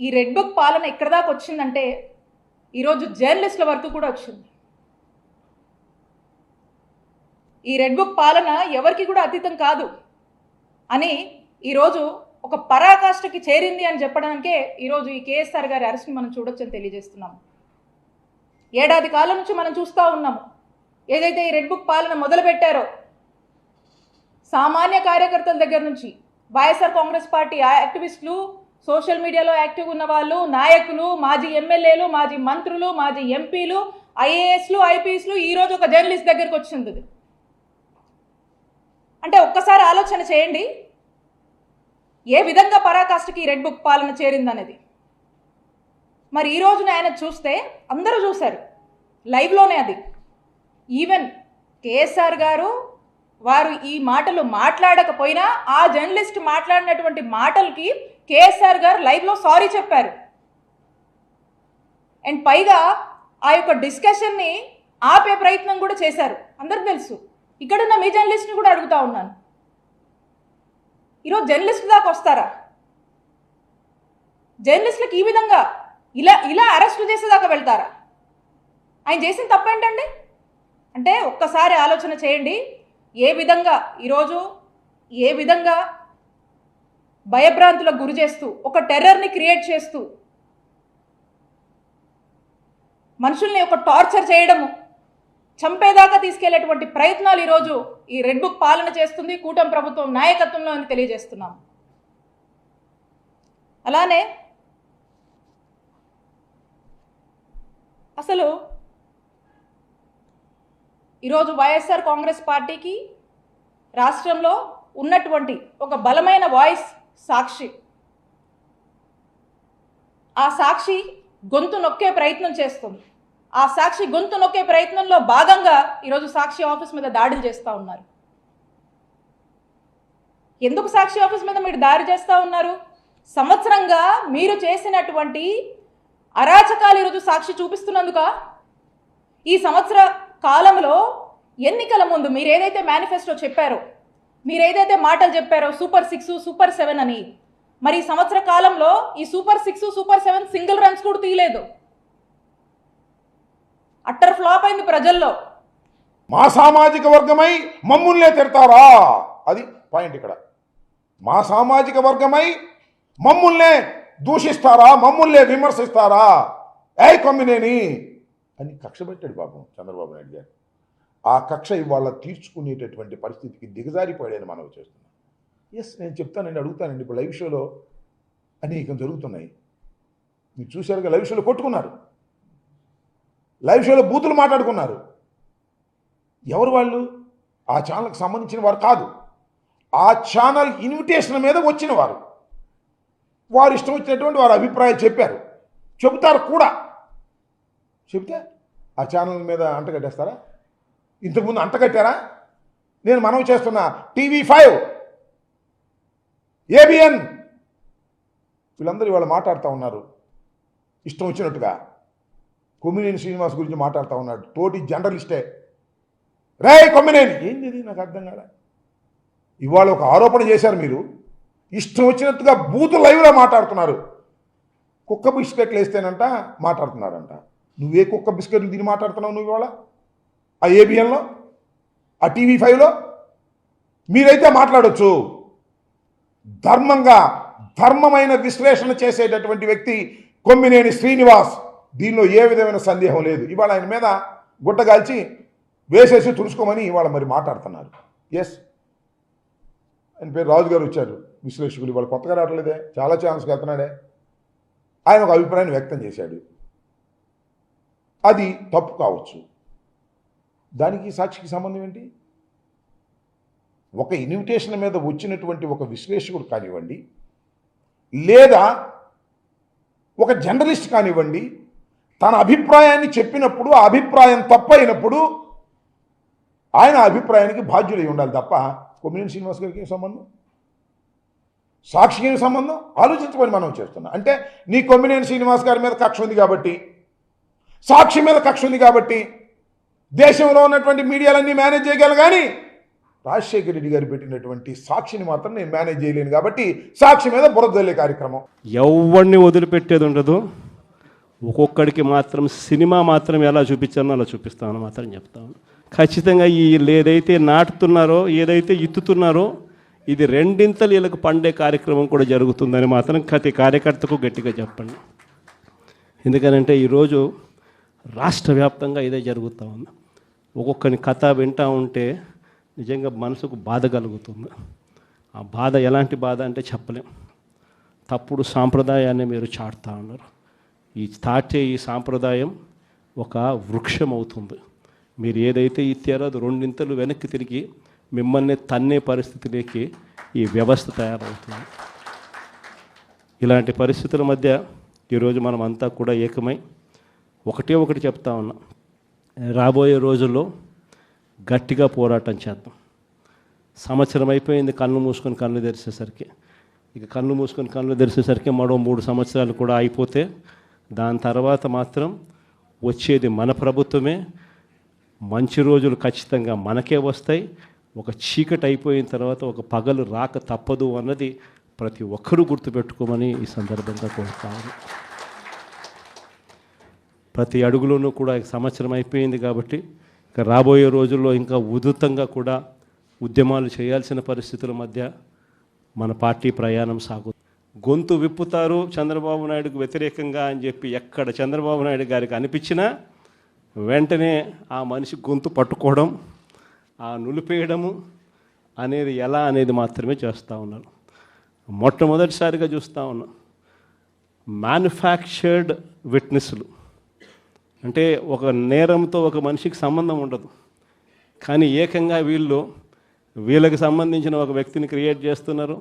ఈ red book పాలన ఎక్కడ దాకా వచ్చిందంటే ఈరోజు జర్నలిస్టుల వరకు కూడా వచ్చింది. ఈ రెడ్ బుక్ పాలన ఎవరికి కూడా అతీతం కాదు అని ఈరోజు ఒక పరాకాష్ఠకి చేరింది అని చెప్పడానికే ఈరోజు ఈ కేఎస్ఆర్ గారి అరెస్ట్ని మనం చూడొచ్చని తెలియజేస్తున్నాము. ఏడాది కాలం నుంచి మనం చూస్తూ ఉన్నాము. ఏదైతే ఈ రెడ్ బుక్ పాలన మొదలుపెట్టారో సామాన్య కార్యకర్తల దగ్గర నుంచి వైఎస్ఆర్ కాంగ్రెస్ పార్టీ యాక్టివిస్టులు, సోషల్ మీడియాలో యాక్టివ్ ఉన్న వాళ్ళు, నాయకులు, మాజీ ఎమ్మెల్యేలు, మాజీ మంత్రులు, మాజీ ఎంపీలు, ఐఏఎస్లు, ఐపీఎస్లు ఈరోజు ఒక జర్నలిస్ట్ దగ్గరకు వచ్చింది. అంటే ఒక్కసారి ఆలోచన చేయండి ఏ విధంగా పరాకాష్ఠకి రెడ్ బుక్ పాలన చేరిందనేది. మరి ఈ రోజున ఆయన చూస్తే అందరూ చూశారు లైవ్లోనే. అది ఈవెన్ కేఎస్ఆర్ గారు వారు ఈ మాటలు మాట్లాడకపోయినా ఆ జర్నలిస్ట్ మాట్లాడినటువంటి మాటలకి కేఎస్ఆర్ గారు లైవ్లో సారీ చెప్పారు. అండ్ పైగా ఆ యొక్క డిస్కషన్ని ఆపే ప్రయత్నం కూడా చేశారు. అందరికి తెలుసు. ఇక్కడున్న మీ జర్నలిస్ట్ని కూడా అడుగుతా ఉన్నాను, ఈరోజు జర్నలిస్ట్ దాకా వస్తారా? జర్నలిస్టులకు ఈ విధంగా ఇలా అరెస్టు చేసేదాకా వెళ్తారా? ఆయన చేసిన తప్పేంటండి? అంటే ఒక్కసారి ఆలోచన చేయండి. ఏ విధంగా భయభ్రాంతులకు గురి చేస్తూ, ఒక టెర్రర్ని క్రియేట్ చేస్తూ, మనుషుల్ని ఒక టార్చర్ చేయడము, చంపేదాకా తీసుకెళ్లేటువంటి ప్రయత్నాలు ఈరోజు ఈ రెడ్ బుక్ పాలన చేస్తుంది కూటమి ప్రభుత్వం నాయకత్వంలో అని తెలియజేస్తున్నాం. అలానే అసలు ఈరోజు వైఎస్ఆర్ కాంగ్రెస్ పార్టీకి రాష్ట్రంలో ఉన్నటువంటి ఒక బలమైన వాయిస్ సాక్షి. ఆ సాక్షి గొంతు నొక్కే ప్రయత్నం చేస్తుంది. ఆ సాక్షి గొంతు నొక్కే ప్రయత్నంలో భాగంగా ఈరోజు సాక్షి ఆఫీస్ మీద దాడులు చేస్తూ ఉన్నారు. ఎందుకు సాక్షి ఆఫీస్ మీద మీరు దాడి చేస్తూ ఉన్నారు? సంవత్సరంగా మీరు చేసినటువంటి అరాచకాలు ఈరోజు సాక్షి చూపిస్తున్నందుక? ఈ సంవత్సర కాలంలో ఎన్నికల ముందు మీరు ఏదైతే మేనిఫెస్టో చెప్పారో, మీరు ఏదైతే మాటలు చెప్పారో సూపర్ 6, సూపర్ 7 అని, మరి ఈ సంవత్సర కాలంలో ఈ సూపర్ 6, సూపర్ 7 సింగిల్ రన్స్ కూడా తీయలేదు. అట్టర్ ఫ్లాప్ అయింది ప్రజల్లో. మా సామాజిక వర్గమై మమ్ముల్నే తిడతారా? అది పాయింట్ ఇక్కడ. మా సామాజిక వర్గమై మమ్ముల్నే దూషిస్తారా, మమ్ముల్నే విమర్శిస్తారా, ఏ కొమ్మినేని అని కక్ష పెట్టాడు పాపం చంద్రబాబు నాయుడు గారు. ఆ కక్ష ఇవాళ తీర్చుకునేటటువంటి పరిస్థితికి దిగజారిపోయాడని మనం చేస్తున్నాం. ఎస్, నేను చెప్తానండి, అడుగుతానండి. ఇప్పుడు లైవ్ షోలో అనేకం జరుగుతున్నాయి. మీరు చూశారుగా, లైవ్ షోలో కొట్టుకున్నారు, లైవ్ షోలో బూతులు మాట్లాడుకున్నారు. ఎవరు వాళ్ళు? ఆ ఛానల్కి సంబంధించిన వారు కాదు. ఆ ఛానల్ ఇన్విటేషన్ మీద వచ్చిన వారు. వారు ఇష్టం వచ్చినటువంటి వారు అభిప్రాయం చెప్పారు, చెబుతారు కూడా. చెబితే ఆ ఛానల్ మీద అంటగట్టేస్తారా? ఇంతకుముందు అంటగట్టారా? నేను మనవి చేస్తున్నా, TV5, ABN వీళ్ళందరూ ఇవాళ మాట్లాడుతూ ఉన్నారు ఇష్టం వచ్చినట్టుగా. కొమ్మినేని శ్రీనివాస్ గురించి మాట్లాడుతూ ఉన్నాడు, తోటి జర్నలిస్టే. రే కొమ్మినేని ఏంది ఇది? నాకు అర్థం కాలే. ఇవాళ ఒక ఆరోపణ చేశారు మీరు, ఇష్టం వచ్చినట్టుగా బూతు లైవ్లో మాట్లాడుతున్నారు. కుక్క బిస్కెట్లు వేస్తేనంట మాట్లాడుతున్నారంట. నువ్వే కుక్క బిస్కెట్లు తిని మాట్లాడుతున్నావు నువ్వు ఇవాళ? ఆ ABNలో, ఆ TV5లో మీరైతే మాట్లాడొచ్చు. ధర్మమైన విశ్లేషణ చేసేటటువంటి వ్యక్తి కొమ్మినేని శ్రీనివాస్. దీనిలో ఏ విధమైన సందేహం లేదు. ఇవాళ ఆయన మీద గుట్టగాల్చి వేసేసి తుడుచుకోమని ఇవాళ మరి మాట్లాడుతున్నారు. ఎస్, ఆయన పేరు రాజు గారు వచ్చారు, విశ్లేషకులు. ఇవాళ కొత్తగా రావట్లేదే, చాలా ఛానల్స్కి వెళ్తున్నాడే. ఆయన ఒక అభిప్రాయాన్ని వ్యక్తం చేశాడు. అది తప్పు కావచ్చు. దానికి సాక్షికి సంబంధం ఏంటి? ఒక ఇన్విటేషన్ మీద వచ్చినటువంటి ఒక విశ్లేషకుడు కానివ్వండి, లేదా ఒక జర్నలిస్ట్ కానివ్వండి, తన అభిప్రాయాన్ని చెప్పినప్పుడు ఆ అభిప్రాయం తప్పైనప్పుడు ఆయన అభిప్రాయానికి బాధ్యులై ఉండాలి తప్ప కొమ్మినేని శ్రీనివాస్ గారికి ఏం సంబంధం? సాక్షికి ఏం సంబంధం? ఆలోచించుకొని మనం చేస్తున్నాం. అంటే నీ కొమ్మినేని శ్రీనివాస్ గారి మీద కక్ష ఉంది కాబట్టి, సాక్షి మీద కక్ష ఉంది కాబట్టి దేశంలో ఉన్నటువంటి మీడియాలన్నీ మేనేజ్ చేయగలరు. కానీ రాజశేఖర రెడ్డి గారు పెట్టినటువంటి సాక్షిని మాత్రం నేను మేనేజ్ చేయలేను కాబట్టి సాక్షి మీద బురద జల్లే కార్యక్రమం. ఎవరిని వదిలిపెట్టేది ఉండదు. ఒక్కొక్కడికి మాత్రం సినిమా మాత్రం ఎలా చూపించానో అలా చూపిస్తామని మాత్రం చెప్తాను. ఖచ్చితంగా వీళ్ళు ఏదైతే నాటుతున్నారో, ఏదైతే ఇత్తుతున్నారో, ఇది రెండింతలు వీళ్ళకు పండే కార్యక్రమం కూడా జరుగుతుందని మాత్రం ప్రతి కార్యకర్తకు గట్టిగా చెప్పండి. ఎందుకనంటే ఈరోజు రాష్ట్ర వ్యాప్తంగా ఇదే జరుగుతూ ఉంది. ఒక్కొక్కని కథ వింటూ ఉంటే నిజంగా మనసుకు బాధ కలుగుతుంది. ఆ బాధ ఎలాంటి బాధ అంటే చెప్పలేం. తప్పుడు సాంప్రదాయాన్ని మీరు చాటుతూ ఉన్నారు. ఈ సాంప్రదాయం ఒక వృక్షం అవుతుంది. మీరు ఏదైతే ఇచ్చారో అది రెండింతలు వెనక్కి తిరిగి మిమ్మల్ని తన్నే పరిస్థితిలోకి ఈ వ్యవస్థ తయారవుతుంది. ఇలాంటి పరిస్థితుల మధ్య ఈరోజు మనం అంతా కూడా ఏకమై ఒకటి చెప్తా ఉన్నాం. రాబోయే రోజుల్లో గట్టిగా పోరాటం చేద్దాం. సంవత్సరం అయిపోయింది కళ్ళు మూసుకొని కళ్ళు తెరిచేసరికి. ఇక కళ్ళు మూసుకొని కళ్ళు తెరిచేసరికి మరో 3 సంవత్సరాలు కూడా అయిపోతే దాని తర్వాత మాత్రం వచ్చేది మన ప్రభుత్వమే. మంచి రోజులు ఖచ్చితంగా మనకే వస్తాయి. ఒక చీకటి అయిపోయిన తర్వాత ఒక పగలు రాక తప్పదు అన్నది ప్రతి ఒక్కరూ గుర్తుపెట్టుకోమని ఈ సందర్భంగా కోరుతాను. ప్రతి అడుగులోనూ కూడా సంవత్సరం అయిపోయింది కాబట్టి ఇక రాబోయే రోజుల్లో ఇంకా ఉధృతంగా కూడా ఉద్యమాలు చేయాల్సిన పరిస్థితుల మధ్య మన పార్టీ ప్రయాణం సాగుతుంది. గొంతు విప్పుతారు చంద్రబాబు నాయుడుకు వ్యతిరేకంగా అని చెప్పి ఎక్కడ చంద్రబాబు నాయుడు గారికి అనిపించినా వెంటనే ఆ మనిషి గొంతు పట్టుకోవడం, ఆ నులిపేయడము అనేది ఎలా అనేది మాత్రమే చేస్తూ ఉన్నారు. మొట్టమొదటిసారిగా చూస్తూ ఉన్నాం మ్యానుఫ్యాక్చర్డ్ విట్నెస్లు. అంటే ఒక నేరంతో ఒక మనిషికి సంబంధం ఉండదు, కానీ ఏకంగా వీళ్ళకి సంబంధించిన ఒక వ్యక్తిని క్రియేట్ చేస్తున్నారు.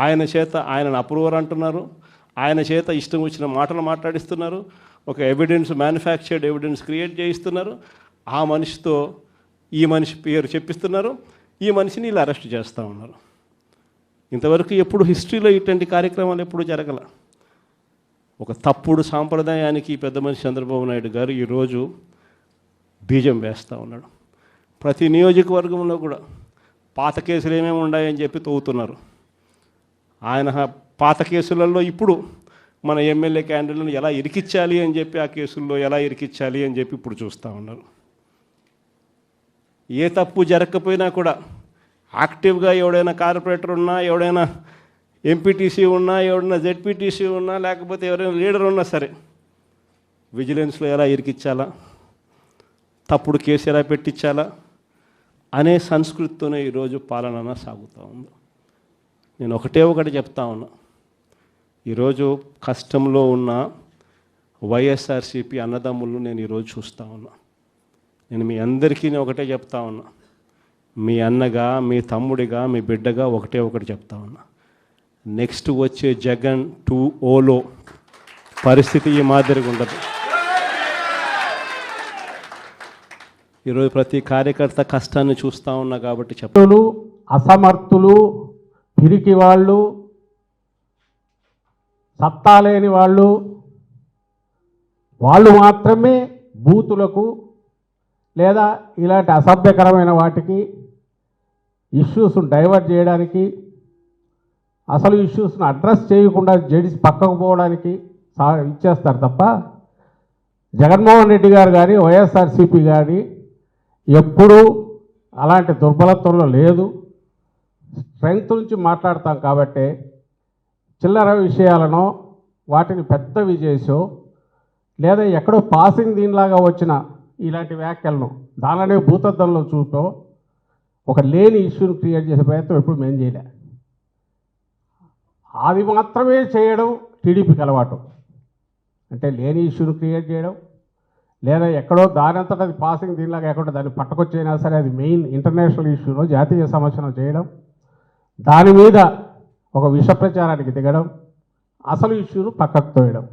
ఆయన చేత ఆయనను అప్రూవర్ అంటున్నారు, ఆయన చేత ఇష్టం వచ్చిన మాటలు మాట్లాడిస్తున్నారు, ఒక మ్యానుఫ్యాక్చర్డ్ ఎవిడెన్స్ క్రియేట్ చేయిస్తున్నారు. ఆ మనిషితో ఈ మనిషి పేరు చెప్పిస్తున్నారు, ఈ మనిషిని ఇలా అరెస్ట్ చేస్తూ ఉన్నారు. ఇంతవరకు ఎప్పుడు హిస్టరీలో ఇటువంటి కార్యక్రమాలు ఎప్పుడు జరగల. ఒక తప్పుడు సాంప్రదాయానికి పెద్ద మనిషి చంద్రబాబు నాయుడు గారు ఈరోజు బీజం వేస్తూ ఉన్నాడు. ప్రతి నియోజకవర్గంలో కూడా పాత కేసులు ఏమేమి ఉన్నాయని చెప్పి తవ్వుతున్నారు. ఆయన పాత కేసులలో ఇప్పుడు మన ఎమ్మెల్యే క్యాండిడేట్లను ఎలా ఇరికించాలి అని చెప్పి, ఆ కేసుల్లో ఎలా ఇరికించాలి అని చెప్పి ఇప్పుడు చూస్తూ ఉన్నారు. ఏ తప్పు జరగకపోయినా కూడా యాక్టివ్గా ఎవడైనా కార్పొరేటర్ ఉన్నా, ఎవడైనా ఎంపీటీసీ ఉన్నా, ఎవడైనా జెడ్పీటీసీ ఉన్నా, లేకపోతే ఎవరైనా లీడర్ ఉన్నా సరే విజిలెన్స్లో ఎలా ఇరికించాలా, తప్పుడు కేసు ఎలా పెట్టించాలా అనే సంస్కృతితోనే ఈరోజు పాలన సాగుతూ ఉంది. నేను ఒకటి చెప్తా ఉన్నా. ఈరోజు కష్టంలో ఉన్న వైఎస్ఆర్సీపీ అన్నదమ్ములను నేను ఈరోజు చూస్తూ ఉన్నా. నేను మీ అందరికీ ఒకటే చెప్తా ఉన్నా. మీ అన్నగా, మీ తమ్ముడిగా, మీ బిడ్డగా ఒకటి చెప్తా ఉన్నా. నెక్స్ట్ వచ్చే జగన్ 2.0లో పరిస్థితి ఈ మాదిరిగా ఉండదు. ఈరోజు ప్రతి కార్యకర్త కష్టాన్ని చూస్తూ ఉన్నా కాబట్టి చెప్తాను. అసమర్థులు, పిరికి వాళ్ళు, సత్తా లేని వాళ్ళు మాత్రమే బూతులకు లేదా ఇలాంటి అసభ్యకరమైన వాటికి ఇష్యూస్ను డైవర్ట్ చేయడానికి, అసలు ఇష్యూస్ను అడ్రస్ చేయకుండా జడిసి పక్కకు పోవడానికి ఇచ్చేస్తారు తప్ప జగన్మోహన్ రెడ్డి గారు కానీ వైఎస్ఆర్సీపీ కానీ ఎప్పుడూ అలాంటి దుర్బలత్వంలో లేదు. స్ట్రెంగ్త్ నుంచి మాట్లాడతాం కాబట్టి చిల్లర విషయాలను వాటిని పెద్దవి చేసో లేదా ఎక్కడో పాసింగ్ దీనిలాగా వచ్చిన ఇలాంటి వ్యాఖ్యలను దానిలోనే భూతద్దంలో చూపో ఒక లేని ఇష్యూని క్రియేట్ చేసే ప్రయత్నం ఎప్పుడు మేము చేయలే. అది మాత్రమే చేయడం టీడీపీకి అలవాటు. అంటే లేని ఇష్యూని క్రియేట్ చేయడం లేదా ఎక్కడో దానంతటా అది పాసింగ్ దీనిలాగా ఎక్కడో దాన్ని పట్టుకొచ్చైనా సరే అది మెయిన్ ఇంటర్నేషనల్ ఇష్యూలో, జాతీయ సమస్యను చేయడం, దాని మీద ఒక విష ప్రచారానికి దిగడం, అసలు ఇష్యూను పక్కకు తోయడం.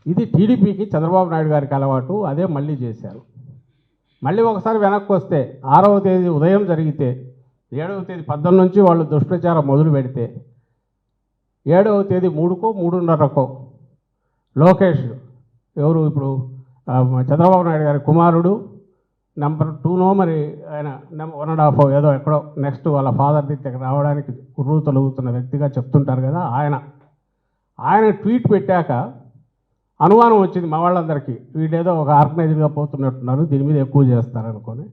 ఇది టీడీపీకి చంద్రబాబు నాయుడు గారికి అలవాటు. అదే మళ్ళీ చేశారు. మళ్ళీ ఒకసారి వెనక్కి వస్తే 6వ తేదీ ఉదయం జరిగితే 7వ తేదీ 12 నుంచి వాళ్ళు దుష్ప్రచారం మొదలు పెడితే 7వ తేదీ 3కో 3:30కో లోకేష్, ఎవరు ఇప్పుడు చంద్రబాబు నాయుడు గారి కుమారుడు, నెంబర్ 2నో మరి ఆయన 1.5 ఏదో ఎక్కడో నెక్స్ట్ వాళ్ళ ఫాదర్ దగ్గర రావడానికి కుర్రూ తొలుగుతున్న వ్యక్తిగా చెప్తుంటారు కదా ఆయన ట్వీట్ పెట్టాక అనుమానం వచ్చింది మా వాళ్ళందరికీ, వీడేదో ఒక ఆర్గనైజ్డ్గా పోతున్నట్టున్నారు, దీని మీద ఎక్కువ చేస్తారనుకొని.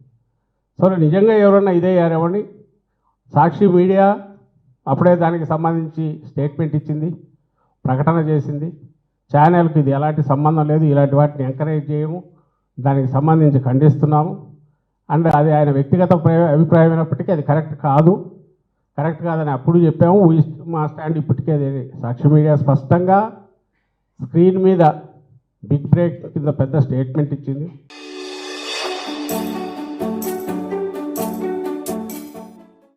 సో నిజంగా ఎవరన్నా ఇదే అయ్యారేమని సాక్షి మీడియా అప్పుడే దానికి సంబంధించి స్టేట్మెంట్ ఇచ్చింది, ప్రకటన చేసింది. ఛానల్కి ఇది ఎలాంటి సంబంధం లేదు, ఇలాంటి వాటిని ఎంకరేజ్ చేయము, దానికి సంబంధించి ఖండిస్తున్నాము. అండ్ అది ఆయన వ్యక్తిగత అభిప్రాయం అయినప్పటికీ అది కరెక్ట్ కాదని అప్పుడు చెప్పాము. మా స్టాండ్ ఇప్పటికే అది సాక్షి మీడియా స్పష్టంగా స్క్రీన్ మీద బిగ్ బ్రేక్ కింద పెద్ద స్టేట్మెంట్ ఇచ్చింది.